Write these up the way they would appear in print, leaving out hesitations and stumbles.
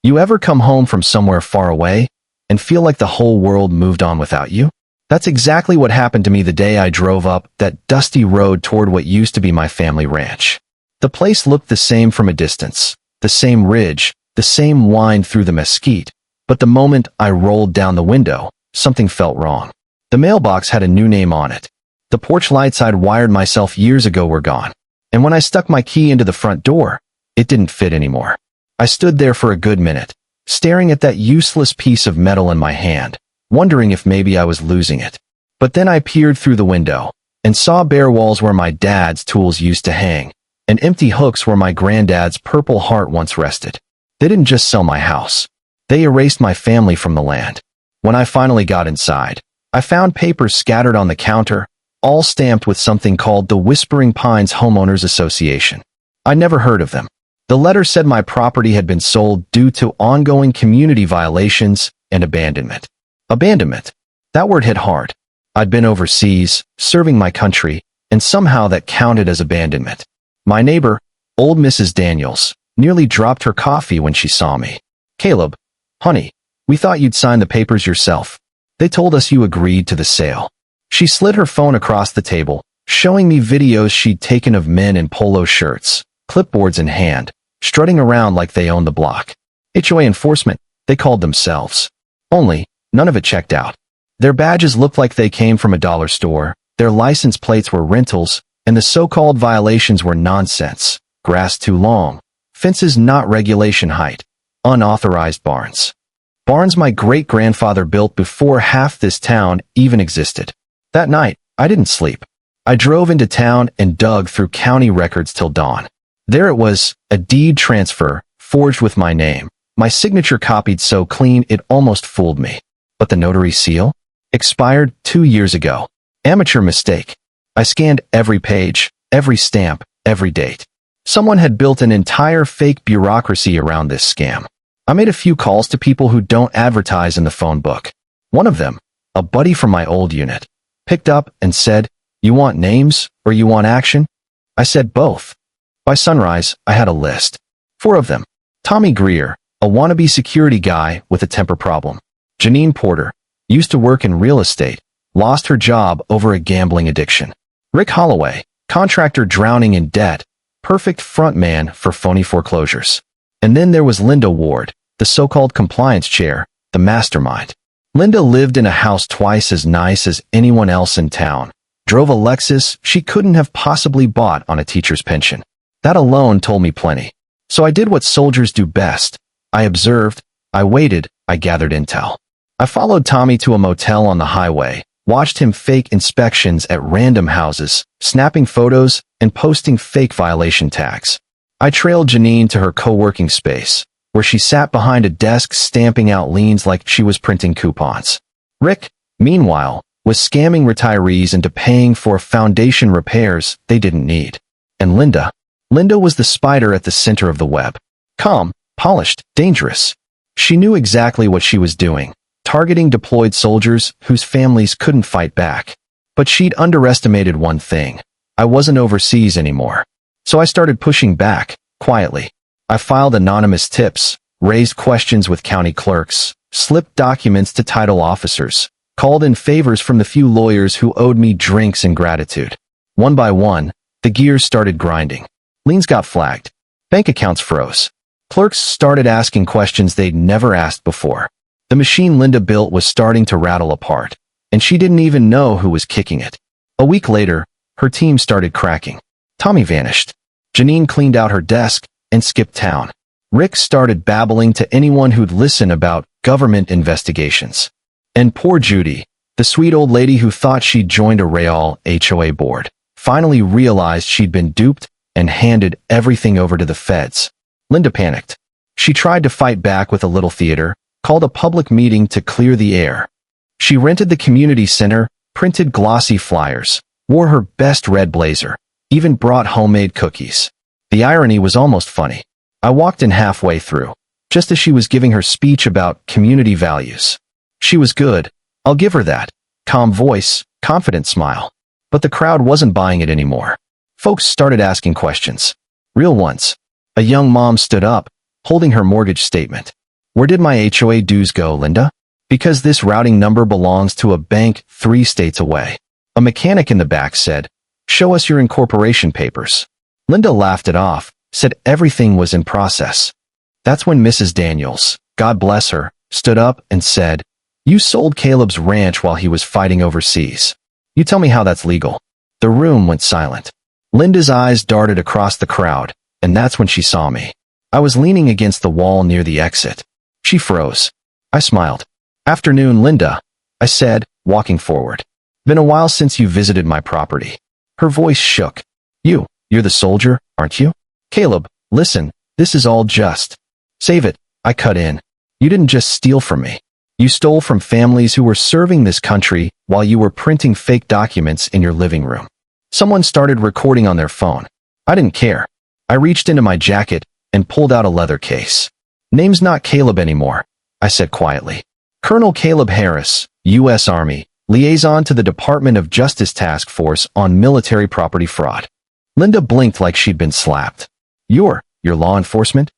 You ever come home from somewhere far away and feel like the whole world moved on without you? That's exactly what happened to me the day I drove up that dusty road toward what used to be my family ranch. The place looked the same from a distance, the same ridge, the same wind through the mesquite, but the moment I rolled down the window, something felt wrong. The mailbox had a new name on it. The porch lights I'd wired myself years ago were gone, and when I stuck my key into the front door, it didn't fit anymore. I stood there for a good minute, staring at that useless piece of metal in my hand, wondering if maybe I was losing it. But then I peered through the window and saw bare walls where my dad's tools used to hang, and empty hooks where my granddad's Purple Heart once rested. They didn't just sell my house. They erased my family from the land. When I finally got inside, I found papers scattered on the counter, all stamped with something called the Whispering Pines Homeowners Association. I'd never heard of them. The letter said my property had been sold due to ongoing community violations and abandonment. Abandonment. That word hit hard. I'd been overseas, serving my country, and somehow that counted as abandonment. My neighbor, old Mrs. Daniels, nearly dropped her coffee when she saw me. "Caleb, honey, we thought you'd sign the papers yourself. They told us you agreed to the sale." She slid her phone across the table, showing me videos she'd taken of men in polo shirts, clipboards in hand, strutting around like they owned the block. HOA enforcement, they called themselves. Only, none of it checked out. Their badges looked like they came from a dollar store, their license plates were rentals, and the so-called violations were nonsense. Grass too long, fences not regulation height, unauthorized barns. Barns my great-grandfather built before half this town even existed. That night, I didn't sleep. I drove into town and dug through county records till dawn. There it was, a deed transfer, forged with my name, my signature copied so clean it almost fooled me. But the notary seal? Expired 2 years ago. Amateur mistake. I scanned every page, every stamp, every date. Someone had built an entire fake bureaucracy around this scam. I made a few calls to people who don't advertise in the phone book. One of them, a buddy from my old unit, picked up and said, "You want names or you want action?" I said both. By sunrise, I had a list. 4 of them. Tommy Greer, a wannabe security guy with a temper problem. Janine Porter, used to work in real estate, lost her job over a gambling addiction. Rick Holloway, contractor drowning in debt, perfect front man for phony foreclosures. And then there was Linda Ward, the so-called compliance chair, the mastermind. Linda lived in a house twice as nice as anyone else in town, drove a Lexus she couldn't have possibly bought on a teacher's pension. That alone told me plenty. So I did what soldiers do best. I observed, I waited, I gathered intel. I followed Tommy to a motel on the highway, watched him fake inspections at random houses, snapping photos and posting fake violation tags. I trailed Janine to her co-working space, where she sat behind a desk stamping out liens like she was printing coupons. Rick, meanwhile, was scamming retirees into paying for foundation repairs they didn't need. And Linda was the spider at the center of the web. Calm, polished, dangerous. She knew exactly what she was doing, targeting deployed soldiers whose families couldn't fight back. But she'd underestimated one thing. I wasn't overseas anymore. So I started pushing back, quietly. I filed anonymous tips, raised questions with county clerks, slipped documents to title officers, called in favors from the few lawyers who owed me drinks and gratitude. One by one, the gears started grinding. Liens got flagged. Bank accounts froze. Clerks started asking questions they'd never asked before. The machine Linda built was starting to rattle apart, and she didn't even know who was kicking it. A week later, her team started cracking. Tommy vanished. Janine cleaned out her desk and skipped town. Rick started babbling to anyone who'd listen about government investigations. And poor Judy, the sweet old lady who thought she'd joined a Real HOA board, finally realized she'd been duped and handed everything over to the feds. Linda panicked. She tried to fight back with a little theater, called a public meeting to clear the air. She rented the community center, printed glossy flyers, wore her best red blazer, even brought homemade cookies. The irony was almost funny. I walked in halfway through, just as she was giving her speech about community values. She was good, I'll give her that. Calm voice, confident smile. But the crowd wasn't buying it anymore. Folks started asking questions. Real ones. A young mom stood up, holding her mortgage statement. Where did my HOA dues go, Linda? Because this routing number belongs to a bank 3 states away. A mechanic in the back said, show us your incorporation papers. Linda laughed it off, said everything was in process. That's when Mrs. Daniels, God bless her, stood up and said, you sold Caleb's ranch while he was fighting overseas. You tell me how that's legal. The room went silent. Linda's eyes darted across the crowd, and that's when she saw me. I was leaning against the wall near the exit. She froze. I smiled. Afternoon, Linda, I said, walking forward. Been a while since you visited my property. Her voice shook. You're the soldier, aren't you? Caleb, listen, this is all just. Save it, I cut in. You didn't just steal from me. You stole from families who were serving this country while you were printing fake documents in your living room. Someone started recording on their phone. I didn't care. I reached into my jacket and pulled out a leather case. Name's not Caleb anymore, I said quietly. Colonel Caleb Harris, U.S. Army, liaison to the Department of Justice Task Force on Military Property Fraud. Linda blinked like she'd been slapped. You're law enforcement?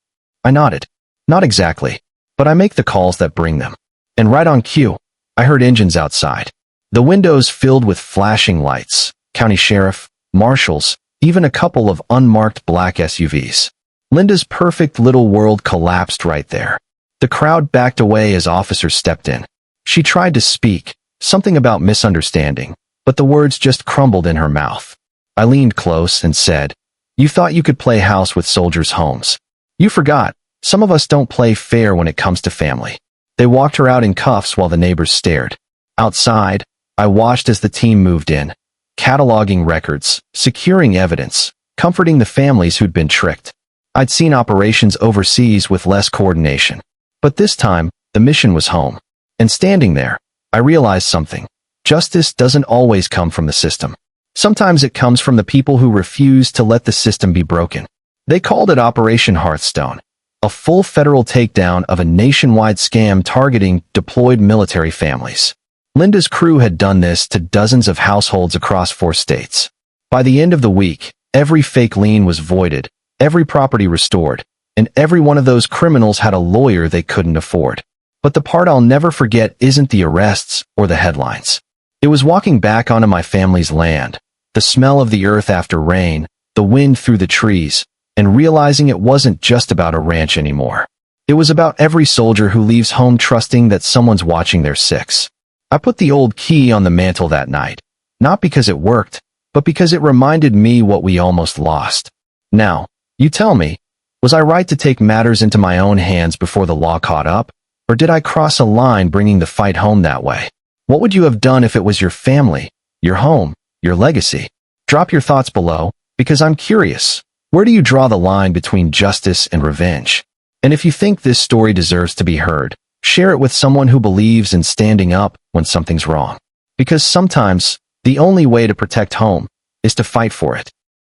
I nodded. Not exactly, but I make the calls that bring them. And right on cue, I heard engines outside. The windows filled with flashing lights, county sheriff, marshals, even a couple of unmarked black SUVs. Linda's perfect little world collapsed right there. The crowd backed away as officers stepped in. She tried to speak, something about misunderstanding, but the words just crumbled in her mouth. I leaned close and said, you thought you could play house with soldiers' homes. You forgot, some of us don't play fair when it comes to family. They walked her out in cuffs while the neighbors stared. Outside, I watched as the team moved in, cataloging records, securing evidence, comforting the families who'd been tricked. I'd seen operations overseas with less coordination. But this time, the mission was home. And standing there, I realized something. Justice doesn't always come from the system. Sometimes it comes from the people who refuse to let the system be broken. They called it Operation Hearthstone, a full federal takedown of a nationwide scam targeting deployed military families. Linda's crew had done this to dozens of households across 4 states. By the end of the week, every fake lien was voided, every property restored, and every one of those criminals had a lawyer they couldn't afford. But the part I'll never forget isn't the arrests or the headlines. It was walking back onto my family's land, the smell of the earth after rain, the wind through the trees, and realizing it wasn't just about a ranch anymore. It was about every soldier who leaves home trusting that someone's watching their six. I put the old key on the mantle that night, not because it worked, but because it reminded me what we almost lost. Now, you tell me, was I right to take matters into my own hands before the law caught up, or did I cross a line bringing the fight home that way? What would you have done if it was your family, your home, your legacy? Drop your thoughts below, because I'm curious. Where do you draw the line between justice and revenge? And if you think this story deserves to be heard, share it with someone who believes in standing up when something's wrong. Because sometimes, the only way to protect home is to fight for it.